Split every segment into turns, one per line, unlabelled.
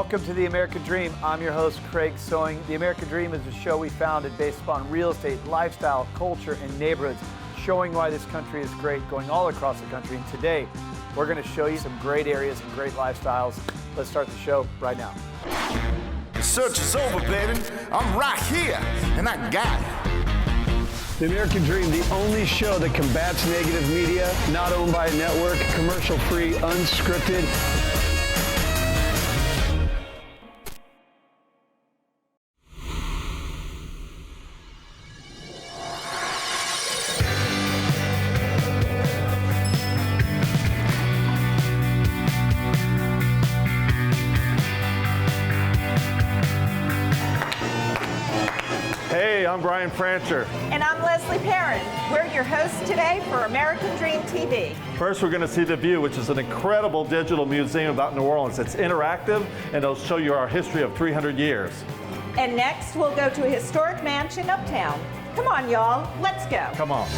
Welcome to The American Dream. I'm your host, Craig Sewing. The American Dream is a show we founded based upon real estate, lifestyle, culture, and neighborhoods, showing why this country is great, going all across the country. And today, we're going to show you some great areas and great lifestyles. Let's start the show right now.
The search is over, baby. I'm right here, and I got it.
The American Dream, the only show that combats negative media, not owned by a network, commercial-free, unscripted.
Hey, I'm Brian Francher.
And I'm Leslie Perrin. We're your hosts today for American Dream TV.
First, we're going to see The View, which is an incredible digital museum about New Orleans. It's interactive, and it'll show you our history of 300 years.
And next, we'll go to a historic mansion uptown. Come on, y'all. Let's go.
Come on.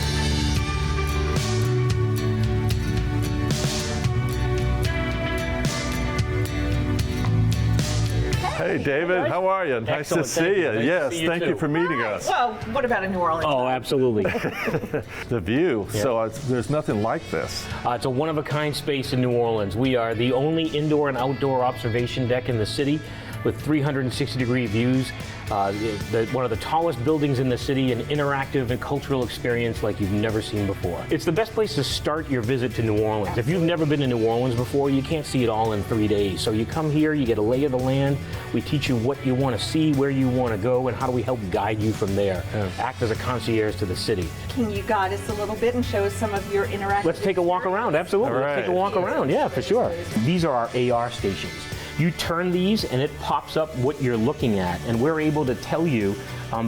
Hey, David, how are you? Nice to see you. Yes, thank you for meeting us.
Well, what about a New Orleans?
Oh, absolutely.
The View.
Yeah.
So there's nothing like this.
It's a one-of-a-kind space in New Orleans. We are the only indoor and outdoor observation deck in the city with 360-degree views. One of the tallest buildings in the city, an interactive and cultural experience like you've never seen before. It's the best place to start your visit to New Orleans. Absolutely. If you've never been to New Orleans before, you can't see it all in 3 days. So you come here, you get a lay of the land, we teach you what you want to see, where you want to go, and how do we help guide you from there. Yeah. Act as a concierge to the city.
Can you guide us a little bit and show us some of your interactive
Let's take a walk around, absolutely.
Right.
Let's take a walk around, yeah, for sure. These are our AR stations. You turn these and it pops up what you're looking at, and we're able to tell you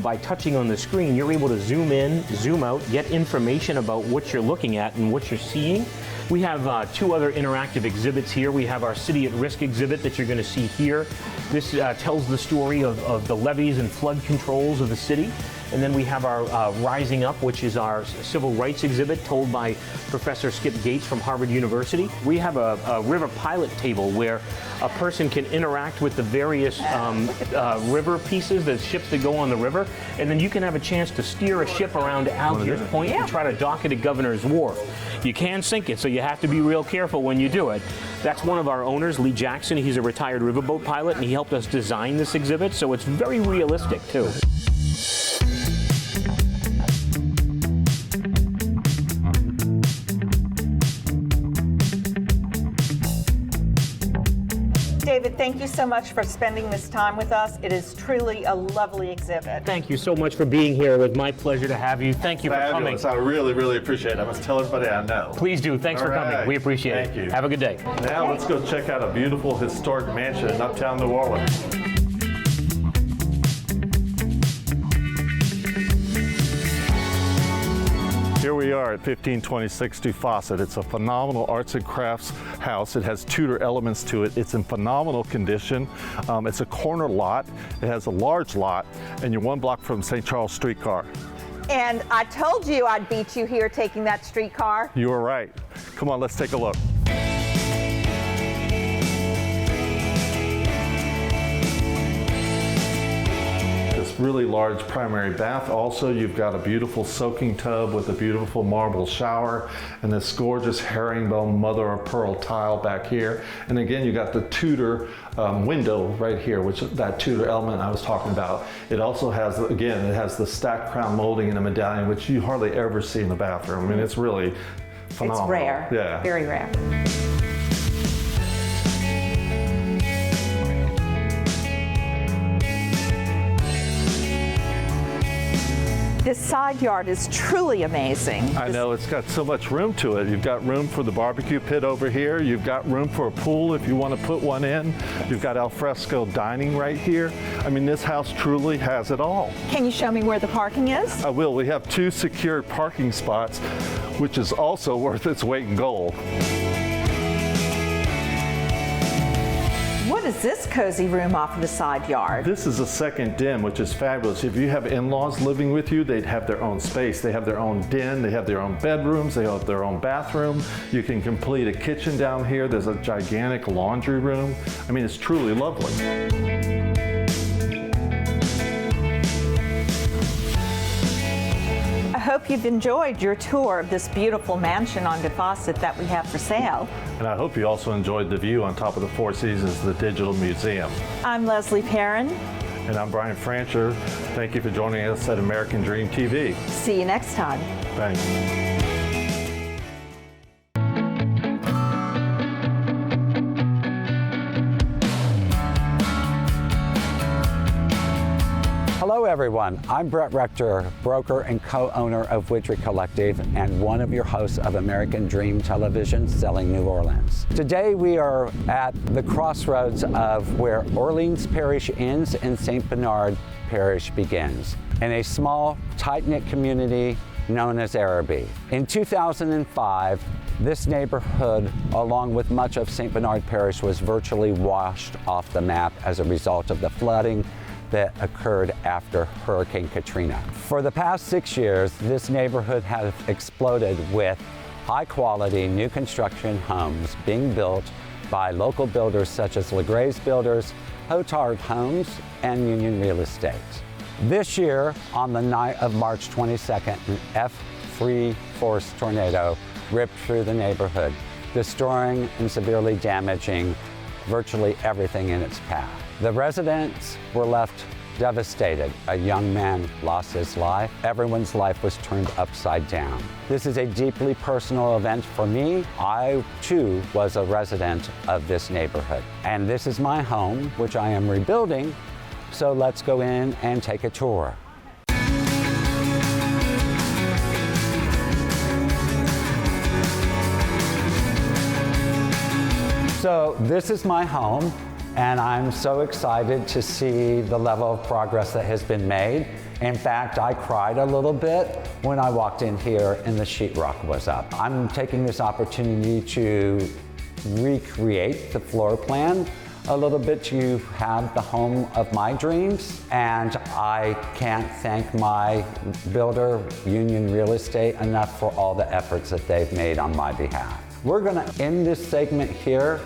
by touching on the screen, you're able to zoom in, zoom out, get information about what you're looking at and what you're seeing. We have two other interactive exhibits here. We have our City at Risk exhibit that you're going to see here. This tells the story of the levees and flood controls of the city. And then we have our Rising Up, which is our civil rights exhibit told by Professor Skip Gates from Harvard University. We have a river pilot table where a person can interact with the various river pieces, the ships that go on the river, and then you can have a chance to steer a ship around Algiers Point and try to dock it at Governor's Wharf. You can sink it, so you have to be real careful when you do it. That's one of our owners, Lee Jackson. He's a retired riverboat pilot, and he helped us design this exhibit, so it's very realistic, too.
David, thank you so much for spending this time with us. It is truly a lovely exhibit.
Thank you so much for being here. It was my pleasure to have you. Thank you for coming.
I really, really appreciate it. I must tell everybody I know.
Please do. Thanks for coming. We appreciate it.
Thank you.
Have a good day.
Now let's go check out a beautiful historic mansion in uptown New Orleans. Here we are at 1526 Du Fawcett. It's a phenomenal arts and crafts house. It has Tudor elements to it. It's in phenomenal condition. It's a corner lot. It has a large lot, and you're 1 block from St. Charles streetcar.
And I told you I'd beat you here taking that streetcar.
You were right. Come on, let's take a look. Really large primary bath. Also, you've got a beautiful soaking tub with a beautiful marble shower and this gorgeous herringbone mother of pearl tile back here. And again, you got the Tudor window right here, which that Tudor element I was talking about. It also has, again, it has the stacked crown molding in a medallion, which you hardly ever see in the bathroom. I mean, it's really phenomenal.
It's rare.
Yeah.
Very rare. This side yard is truly amazing.
I know, it's got so much room to it. You've got room for the barbecue pit over here. You've got room for a pool if you want to put one in. You've got al fresco dining right here. I mean, this house truly has it all.
Can you show me where the parking is?
I will. We have 2 secured parking spots, which is also worth its weight in gold.
What what is this cozy room off of the side yard?
This is a second den, which is fabulous. If you have in-laws living with you, they'd have their own space. They have their own den, they have their own bedrooms, they have their own bathroom. You can complete a kitchen down here. There's a gigantic laundry room. I mean, it's truly lovely.
I hope you've enjoyed your tour of this beautiful mansion on Deposit that we have for sale.
And I hope you also enjoyed the view on top of the Four Seasons, the Digital Museum.
I'm Leslie Perrin.
And I'm Brian Francher. Thank you for joining us at American Dream TV.
See you next time.
Thanks.
Hello everyone, I'm Brett Rector, broker and co-owner of Witry Collective and one of your hosts of American Dream Television selling New Orleans. Today we are at the crossroads of where Orleans Parish ends and St. Bernard Parish begins, in a small, tight-knit community known as Arabi. In 2005, this neighborhood, along with much of St. Bernard Parish, was virtually washed off the map as a result of the flooding that occurred after Hurricane Katrina. For the past 6 years, this neighborhood has exploded with high-quality new construction homes being built by local builders such as LeGray's Builders, Hotard Homes, and Union Real Estate. This year, on the night of March 22nd, an F3 force tornado ripped through the neighborhood, destroying and severely damaging virtually everything in its path. The residents were left devastated. A young man lost his life. Everyone's life was turned upside down. This is a deeply personal event for me. I, too, was a resident of this neighborhood. And this is my home, which I am rebuilding. So let's go in and take a tour. So this is my home. And I'm so excited to see the level of progress that has been made. In fact, I cried a little bit when I walked in here and the sheetrock was up. I'm taking this opportunity to recreate the floor plan a little bit to have the home of my dreams. And I can't thank my builder, Union Real Estate, enough for all the efforts that they've made on my behalf. We're gonna end this segment here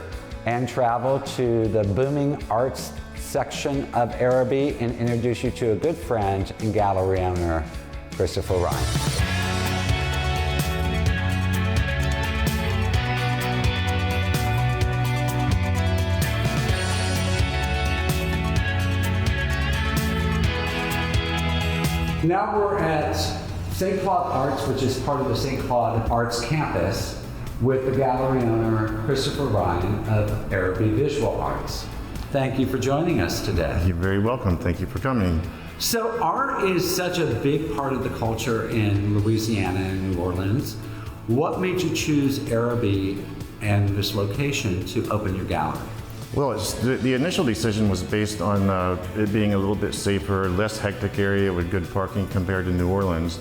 and travel to the booming arts section of Arabi and introduce you to a good friend and gallery owner, Christopher Ryan. Now we're at St. Claude Arts, which is part of the St. Claude Arts campus, with the gallery owner, Christopher Ryan of Arabi Visual Arts. Thank you for joining us today.
You're very welcome. Thank you for coming.
So art is such a big part of the culture in Louisiana and New Orleans. What made you choose Arabi and this location to open your gallery?
Well, the initial decision was based on it being a little bit safer, less hectic area with good parking compared to New Orleans.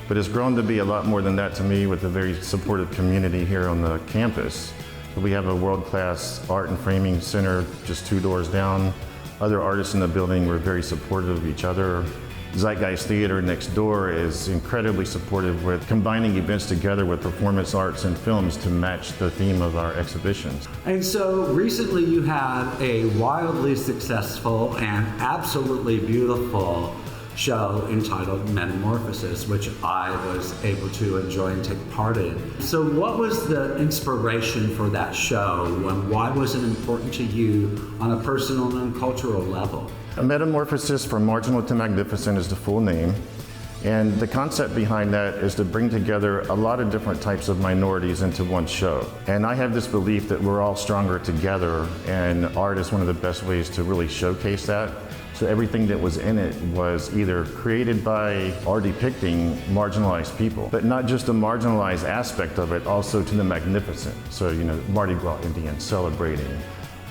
But it's grown to be a lot more than that to me with a very supportive community here on the campus. So we have a world-class art and framing center just 2 doors down. Other artists in the building were very supportive of each other. Zeitgeist Theater next door is incredibly supportive with combining events together with performance arts and films to match the theme of our exhibitions.
And so recently you had a wildly successful and absolutely beautiful show entitled Metamorphosis, which I was able to enjoy and take part in. So what was the inspiration for that show, and why was it important to you on a personal and cultural level?
A Metamorphosis from Marginal to Magnificent is the full name. And the concept behind that is to bring together a lot of different types of minorities into one show. And I have this belief that we're all stronger together, and art is one of the best ways to really showcase that. So everything that was in it was either created by or depicting marginalized people, but not just a marginalized aspect of it, also to the magnificent. So, you know, Mardi Gras Indians celebrating,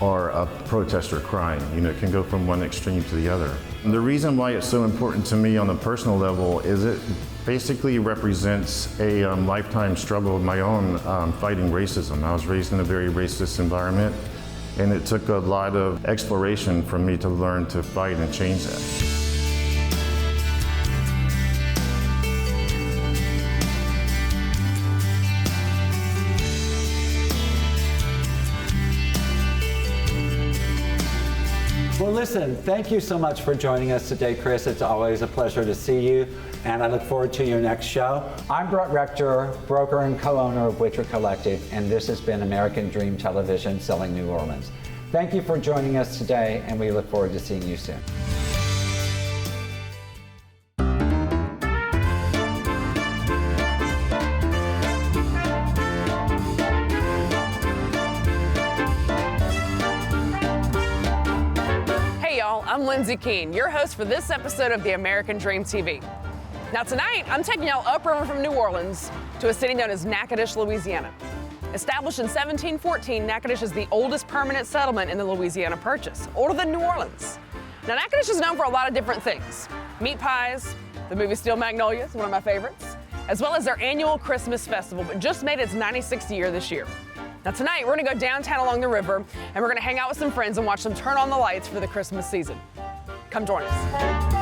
or a protester crying. You know, it can go from one extreme to the other. And the reason why it's so important to me on a personal level is it basically represents a lifetime struggle of my own fighting racism. I was raised in a very racist environment, And it took a lot of exploration for me to learn to fight and change that.
Well, listen, thank you so much for joining us today, Chris. It's always a pleasure to see you, and I look forward to your next show. I'm Brett Rector, broker and co-owner of Witry Collective, and this has been American Dream Television Selling New Orleans. Thank you for joining us today, and we look forward to seeing you soon.
I'm Lindsay Keene, your host for this episode of the American Dream TV. Now tonight, I'm taking y'all upriver from New Orleans to a city known as Natchitoches, Louisiana. Established in 1714, Natchitoches is the oldest permanent settlement in the Louisiana Purchase, older than New Orleans. Now Natchitoches is known for a lot of different things. Meat pies, the movie Steel Magnolias, one of my favorites, as well as their annual Christmas festival, but just made its 96th year this year. Now tonight, we're gonna go downtown along the river, and we're gonna hang out with some friends and watch them turn on the lights for the Christmas season. Come join us.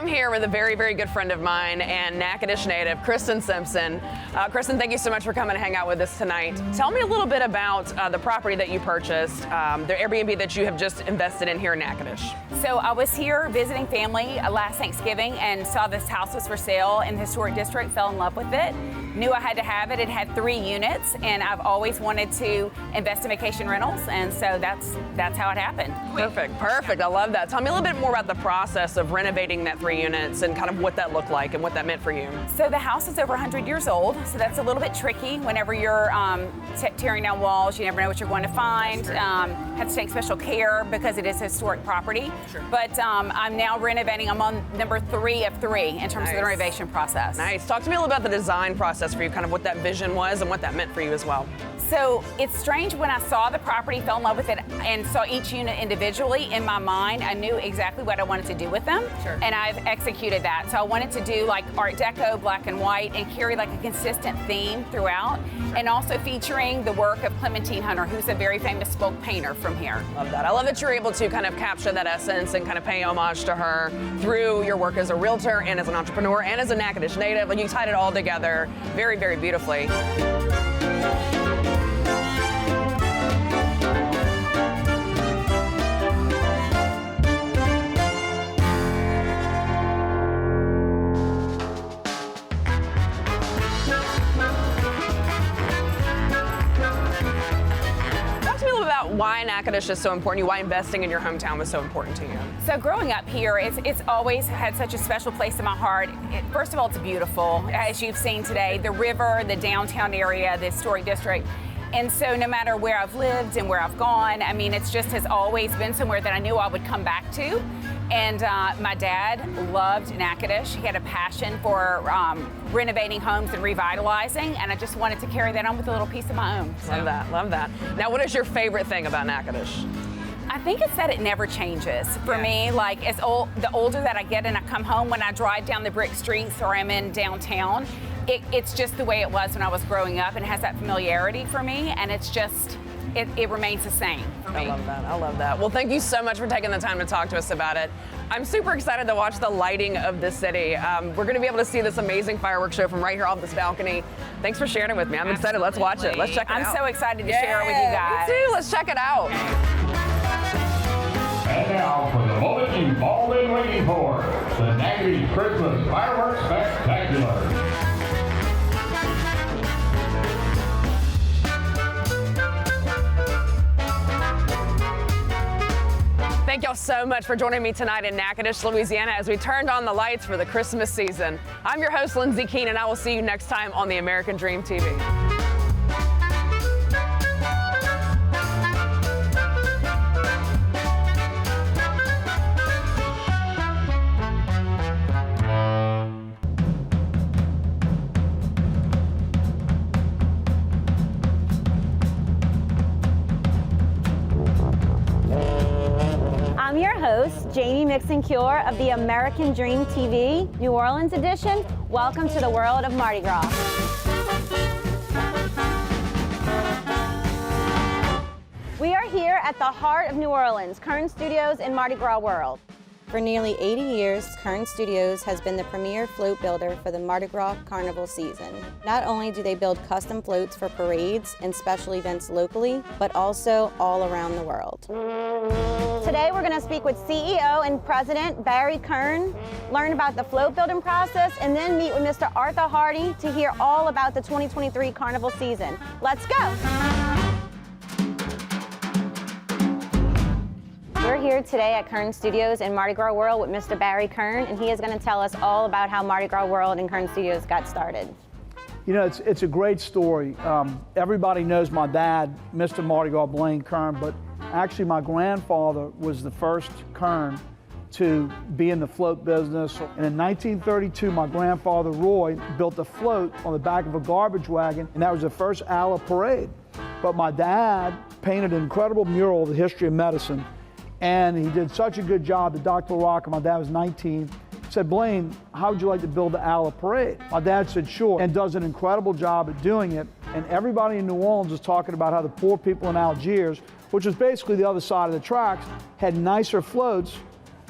Here with a very, very good friend of mine and Natchitoches native, Kristen Simpson. Kristen, thank you so much for coming to hang out with us tonight. Tell me a little bit about the property that you purchased, the Airbnb that you have just invested in here in Natchitoches.
So I was here visiting family last Thanksgiving and saw this house was for sale in the historic district, fell in love with it. Knew I had to have it. It had 3 units, and I've always wanted to invest in vacation rentals, and so that's how it happened.
Perfect. I love that. Tell me a little bit more about the process of renovating that 3 units and kind of what that looked like and what that meant for you.
So the house is over 100 years old, so that's a little bit tricky. Whenever you're tearing down walls, you never know what you're going to find. Have to take special care because it is historic property.
Sure.
But I'm now renovating. I'm on number 3 of 3 in terms of the renovation process.
Nice. Talk to me a little about the design process for you, kind of what that vision was and what that meant for you as well.
So it's strange when I saw the property, fell in love with it, and saw each unit individually. In my mind, I knew exactly what I wanted to do with them, and I've executed that. So I wanted to do like Art Deco, black and white, and carry like a consistent theme throughout, and also featuring the work of Clementine Hunter, who's a very famous folk painter from here.
Love that. I love that you're able to kind of capture that essence and kind of pay homage to her through your work as a realtor and as an entrepreneur and as a Natchitoches native. Like you tied it all together very, very beautifully. Why Natchitoches is so important to you, why investing in your hometown was so important to you.
So growing up here, it's always had such a special place in my heart. First of all, it's beautiful, as you've seen today, the river, the downtown area, the historic district. And so no matter where I've lived and where I've gone, I mean, it's just has always been somewhere that I knew I would come back to. And my dad loved Natchitoches. He had a passion for renovating homes and revitalizing, and I just wanted to carry that on with a little piece of my own. So.
Love that. Now, what is your favorite thing about Natchitoches?
I think it's that it never changes. For me, like the older that I get and I come home, when I drive down the brick streets or I'm in downtown, it's just the way it was when I was growing up, and it has that familiarity for me, and it's just, it remains the same for me.
I love that. Well, thank you so much for taking the time to talk to us about it. I'm super excited to watch the lighting of this city. We're going to be able to see this amazing fireworks show from right here off this balcony. Thanks for sharing it with me. I'm excited. Let's watch it. Let's check it out.
I'm so excited to share it with you guys.
Me too. Let's check it out.
And now for the moment you've all been waiting for, the Natchitoches Christmas Fireworks Spectacular.
Thank y'all so much for joining me tonight in Natchitoches, Louisiana, as we turned on the lights for the Christmas season. I'm your host, Lindsay Keene, and I will see you next time on the American Dream TV.
I'm your host, Jamie Mix and Cure of the American Dream TV, New Orleans edition. Welcome to the world of Mardi Gras. We are here at the heart of New Orleans, Kern Studios in Mardi Gras World.
For nearly 80 years, Kern Studios has been the premier float builder for the Mardi Gras Carnival season. Not only do they build custom floats for parades and special events locally, but also all around the world.
Today we're going to speak with CEO and President Barry Kern, learn about the float building process, and then meet with Mr. Arthur Hardy to hear all about the 2023 Carnival season. Let's go! We're here today at Kern Studios in Mardi Gras World with Mr. Barry Kern, and he is going to tell us all about how Mardi Gras World and Kern Studios got started.
You know, it's a great story. Everybody knows my dad, Mr. Mardi Gras Blaine Kern, but actually my grandfather was the first Kern to be in the float business. And in 1932, my grandfather Roy built a float on the back of a garbage wagon, and that was the first Allah parade. But my dad painted an incredible mural of the history of medicine. And he did such a good job that Dr. Rocker, my dad was 19, said, Blaine, how would you like to build the Allah parade? My dad said, sure, and does an incredible job at doing it. And everybody in New Orleans was talking about how the poor people in Algiers, which was basically the other side of the tracks, had nicer floats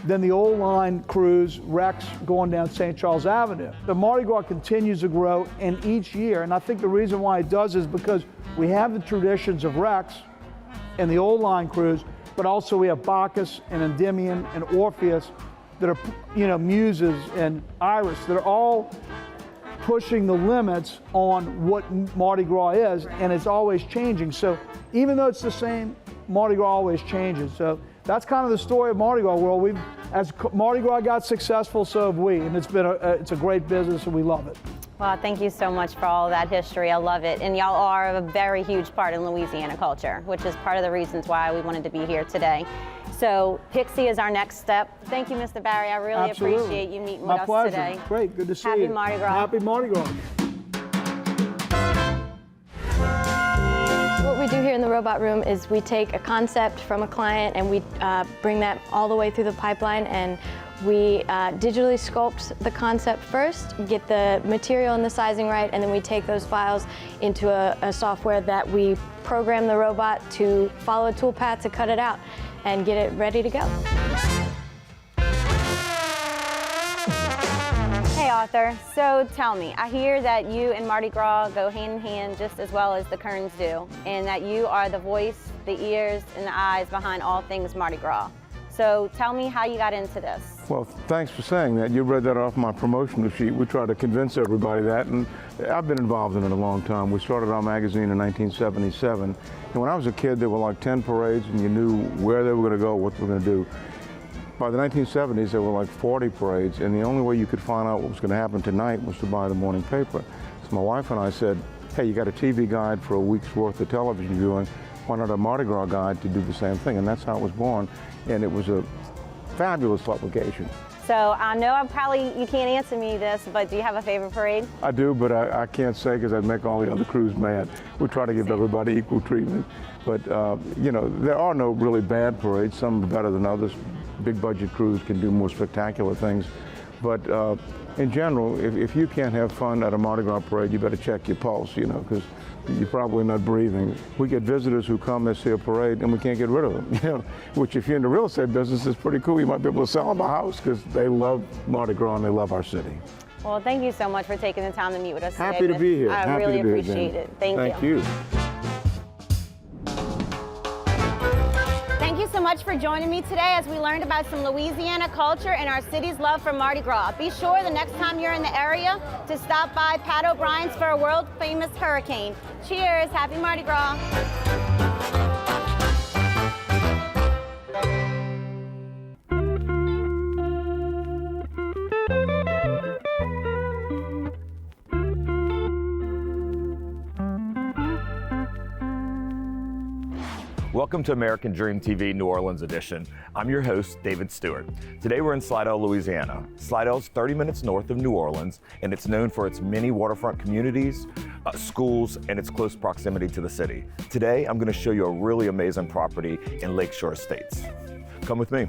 than the old line cruise wrecks going down St. Charles Avenue. The Mardi Gras continues to grow, and each year, and I think the reason why it does is because we have the traditions of wrecks and the old line cruise, but also we have Bacchus and Endymion and Orpheus that are, you know, Muses and Iris that are all pushing the limits on what Mardi Gras is, and it's always changing. So even though it's the same, Mardi Gras always changes. So that's kind of the story of Mardi Gras World. As Mardi Gras got successful, so have we, and it's a great business and we love it.
Well, thank you so much for all of that history. I love it. And y'all are a very huge part in Louisiana culture, which is part of the reasons why we wanted to be here today. So Pixie is our next step. Thank you, Mr. Barry. I really appreciate you meeting with us today.
Great. Good to see you.
Happy Mardi Gras.
Happy Mardi Gras.
What we do here in the robot room is we take a concept from a client and we bring that all the way through the pipeline, and we digitally sculpt the concept first, get the material and the sizing right, and then we take those files into a software that we program the robot to follow a toolpath to cut it out and get it ready to go.
Hey Arthur, so tell me, I hear that you and Mardi Gras go hand in hand just as well as the Kerns do, and that you are the voice, the ears, and the eyes behind all things Mardi Gras. So tell me how you got into this.
Well, thanks for saying that. You read that off my promotional sheet. We try to convince everybody that, and I've been involved in it a long time. We started our magazine in 1977, and when I was a kid, there were like 10 parades, and you knew where they were going to go, what they were going to do. By the 1970s, there were like 40 parades, and the only way you could find out what was going to happen tonight was to buy the morning paper. So my wife and I said, hey, you got a TV guide for a week's worth of television viewing. Why not a Mardi Gras guide to do the same thing? And that's how it was born, and it was a fabulous publication.
So I know you can't answer me this, but do you have a favorite parade?
I do, but I can't say because I'd make all the other crews mad. We try to give everybody equal treatment. But, you know, there are no really bad parades. Some are better than others. Big budget crews can do more spectacular things. But in general, if you can't have fun at a Mardi Gras parade, you better check your pulse, you know, because you're probably not breathing. We get visitors who come and see a parade and we can't get rid of them, you know, which if you're in the real estate business is pretty cool. You might be able to sell them a house because they love Mardi Gras and they love our city.
Well, thank you so much for taking the time to meet with us today.
Happy to be here.
I really appreciate it. Thank you. Thank you so much for joining me today as we learned about some Louisiana culture and our city's love for Mardi Gras. Be sure the next time you're in the area to stop by Pat O'Brien's for a world-famous hurricane. Cheers, happy Mardi Gras.
Welcome to American Dream TV New Orleans edition. I'm your host, David Stewart. Today we're in Slidell, Louisiana. Slidell's 30 minutes north of New Orleans, and it's known for its many waterfront communities, schools, and its close proximity to the city. Today, I'm gonna show you a really amazing property in Lakeshore Estates. Come with me.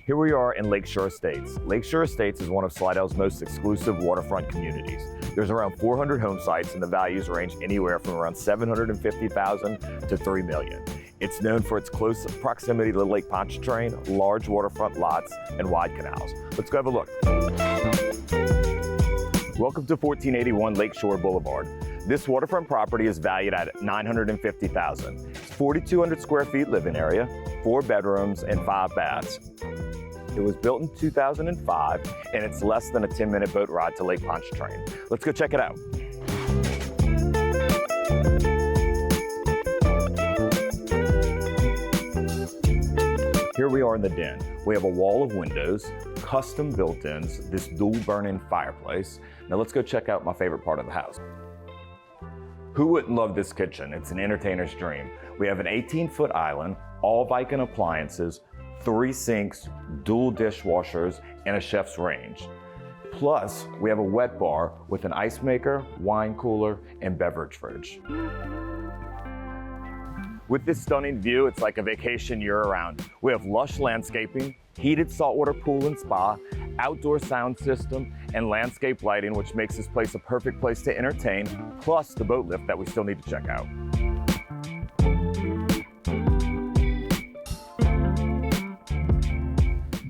Here we are in Lakeshore Estates. Lakeshore Estates is one of Slidell's most exclusive waterfront communities. There's around 400 home sites and the values range anywhere from around $750,000 to $3 million. It's known for its close proximity to Lake Pontchartrain, large waterfront lots, and wide canals. Let's go have a look. Welcome to 1481 Lakeshore Boulevard. This waterfront property is valued at $950,000. It's 4,200 square feet living area, 4 bedrooms, and 5 baths. It was built in 2005, and it's less than a 10-minute boat ride to Lake Pontchartrain. Let's go check it out. Here we are in the den. We have a wall of windows, custom built-ins, this dual burning fireplace. Now let's go check out my favorite part of the house. Who wouldn't love this kitchen? It's an entertainer's dream. We have an 18-foot island, all Viking appliances, 3 sinks, dual dishwashers, and a chef's range. Plus, we have a wet bar with an ice maker, wine cooler, and beverage fridge. With this stunning view, it's like a vacation year-round. We have lush landscaping, heated saltwater pool and spa, outdoor sound system, and landscape lighting, which makes this place a perfect place to entertain, plus the boat lift that we still need to check out.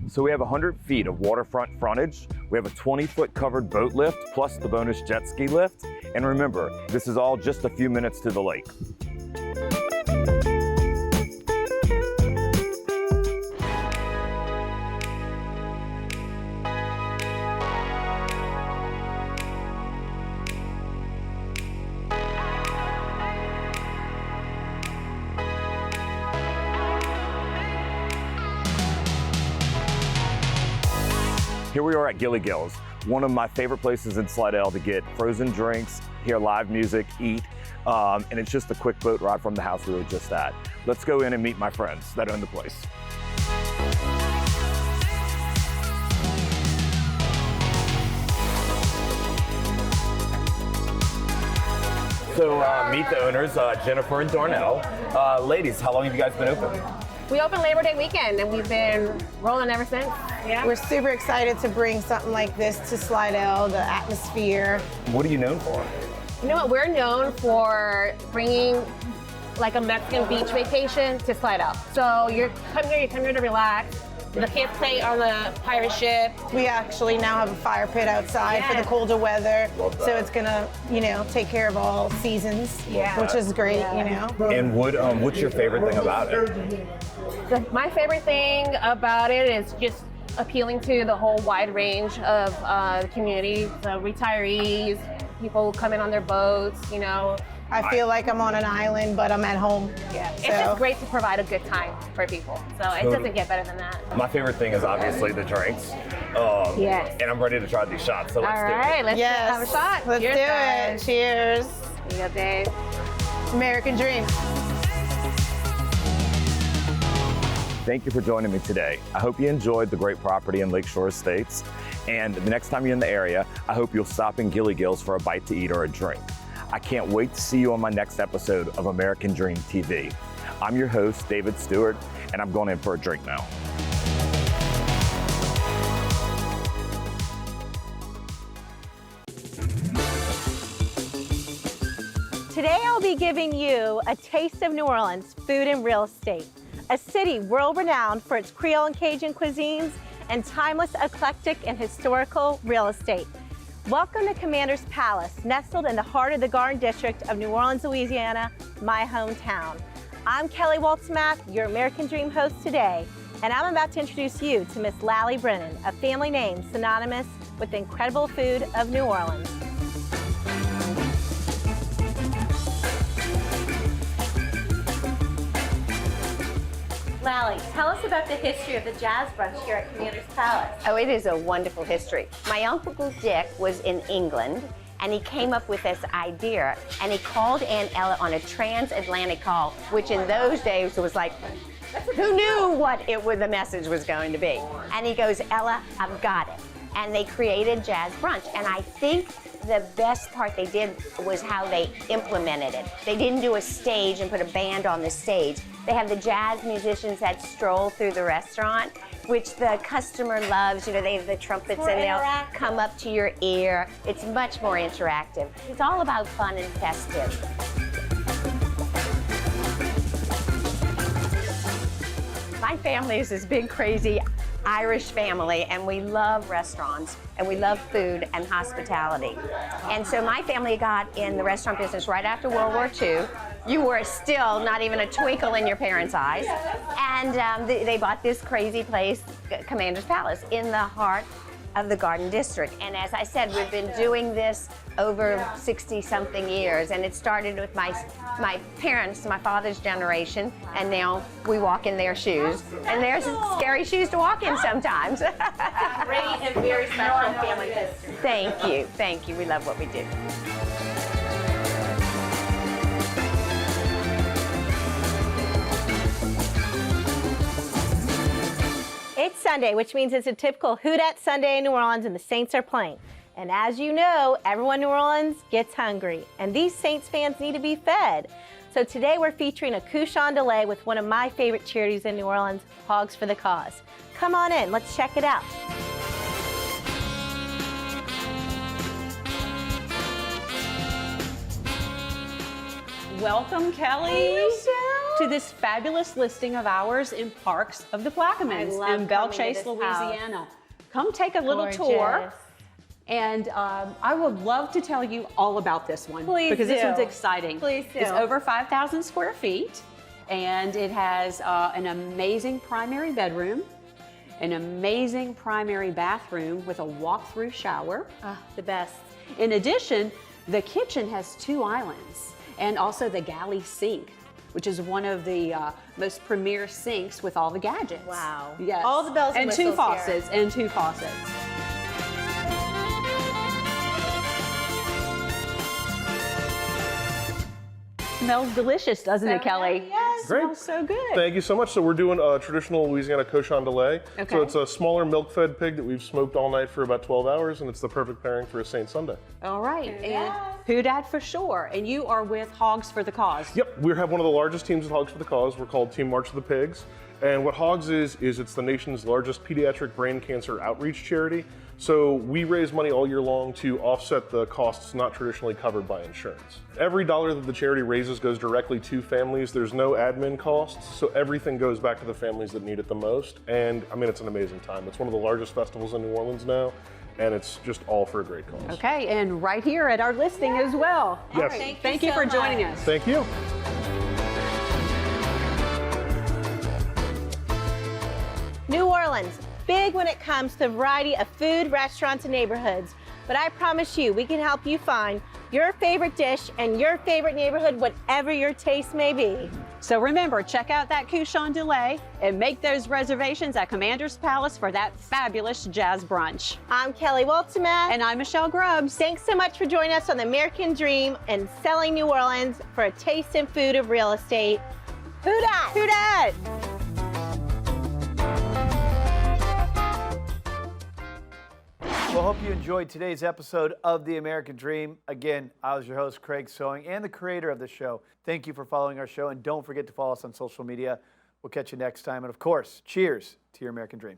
So we have 100 feet of waterfront frontage. We have a 20-foot covered boat lift, plus the bonus jet ski lift. And remember, this is all just a few minutes to the lake. Here we are at Gilly Gills, one of my favorite places in Slidell to get frozen drinks, hear live music, eat, and it's just a quick boat ride from the house we were just at. Let's go in and meet my friends that own the place. So meet the owners, Jennifer and Darnell. Ladies, how long have you guys been open?
We opened Labor Day weekend and we've been rolling ever since. Yeah. We're super excited to bring something like this to Slidell, the atmosphere.
What are you known for?
You know what, we're known for bringing like a Mexican beach vacation to Slidell. So you come here to relax. The kids play on the pirate ship. We actually now have a fire pit outside for the colder weather. So it's gonna, take care of all seasons, which is great,
And what's your favorite thing about it?
My favorite thing about it is just appealing to the whole wide range of the community, the retirees, people coming on their boats, I feel like I'm on an island, but I'm at home. Yeah, it's just great to provide a good time for people. So it doesn't get better than that.
My favorite thing is obviously the drinks.
Yes.
And I'm ready to try these shots, so let's do it.
All right, let's have a shot.
Let's do it. Cheers.
You go, Dave.
American Dream.
Thank you for joining me today. I hope you enjoyed the great property in Lakeshore Estates. And the next time you're in the area, I hope you'll stop in Gilly Gills for a bite to eat or a drink. I can't wait to see you on my next episode of American Dream TV. I'm your host, David Stewart, and I'm going in for a drink now.
Today I'll be giving you a taste of New Orleans food and real estate, a city world-renowned for its Creole and Cajun cuisines and timeless, eclectic, and historical real estate. Welcome to Commander's Palace, nestled in the heart of the Garden District of New Orleans, Louisiana, my hometown. I'm Kelly Waltzmath, your American Dream host today, and I'm about to introduce you to Miss Lally Brennan, a family name synonymous with the incredible food of New Orleans. Lally, tell us about the history of the jazz brunch here at Commander's Palace.
Oh, it is a wonderful history. My Uncle Dick was in England, and he came up with this idea, and he called Aunt Ella on a transatlantic call, which in those days was like, who knew what the message was going to be? And he goes, Ella, I've got it. and they created jazz brunch. And I think the best part they did was how they implemented it. They didn't do a stage and put a band on the stage. They have the jazz musicians that stroll through the restaurant, which the customer loves. You know, they have the trumpets and they'll come up to your ear. It's much more interactive. It's all about fun and festive. My family is this big, crazy Irish family, and we love restaurants, and we love food and hospitality. And so my family got in the restaurant business right after World War II. You were still not even a twinkle in your parents' eyes. And they bought this crazy place, Commander's Palace, in the heart of the Garden District. And as I said, we've been doing this over 60-something years, and it started with my parents, my father's generation, and now we walk in their shoes. And they're scary shoes to walk in sometimes.
Great and very special family history.
Thank you, we love what we do.
It's Sunday, which means it's a typical Who Dat Sunday in New Orleans, and the Saints are playing. And as you know, everyone in New Orleans gets hungry, and these Saints fans need to be fed. So today we're featuring a couche de lait with one of my favorite charities in New Orleans, Hogs for the Cause. Come on in, let's check it out.
Welcome, Kelly, to this fabulous listing of ours in Parks of the Plaquemines in Belle-Chasse, Louisiana. Come take a little tour. And I would love to tell you all about this one. Because this one's exciting.
Please do.
It's over 5,000 square feet, and it has an amazing primary bedroom, an amazing primary bathroom with a walk-through shower.
The best.
In addition, the kitchen has 2 islands, and also the galley sink, which is one of the most premier sinks with all the gadgets.
Wow.
Yes.
All the bells and
and
whistles
2 faucets,
here.
and 2 faucets. Smells delicious, doesn't it, Kelly?
Yes.
It smells so good.
Thank you so much. So we're doing a traditional Louisiana cochon de lait.
Okay.
So it's a smaller milk-fed pig that we've smoked all night for about 12 hours, and it's the perfect pairing for a Saint Sunday.
All right, and Who Dat for sure. And you are with Hogs for the Cause.
Yep, we have one of the largest teams of Hogs for the Cause. We're called Team March of the Pigs. And what Hogs is it's the nation's largest pediatric brain cancer outreach charity. So we raise money all year long to offset the costs not traditionally covered by insurance. Every dollar that the charity raises goes directly to families. There's no admin costs, so everything goes back to the families that need it the most. And I mean, it's an amazing time. It's one of the largest festivals in New Orleans now, and it's just all for a great cause.
Okay, and right here at our listing as well.
Yes.
Thank you for joining us.
Thank you.
New Orleans, big when it comes to the variety of food, restaurants, and neighborhoods. But I promise you, we can help you find your favorite dish and your favorite neighborhood, whatever your taste may be.
So remember, check out that couchon de lait and make those reservations at Commander's Palace for that fabulous jazz brunch.
I'm Kelly Waltema.
And I'm Michelle Grubbs.
Thanks so much for joining us on the American Dream and Selling New Orleans for a taste and food of real estate. Who dat?
Who dat?
Well, hope you enjoyed today's episode of The American Dream. Again, I was your host, Craig Sewing, and the creator of the show. Thank you for following our show, and don't forget to follow us on social media. We'll catch you next time. And of course, cheers to your American Dream.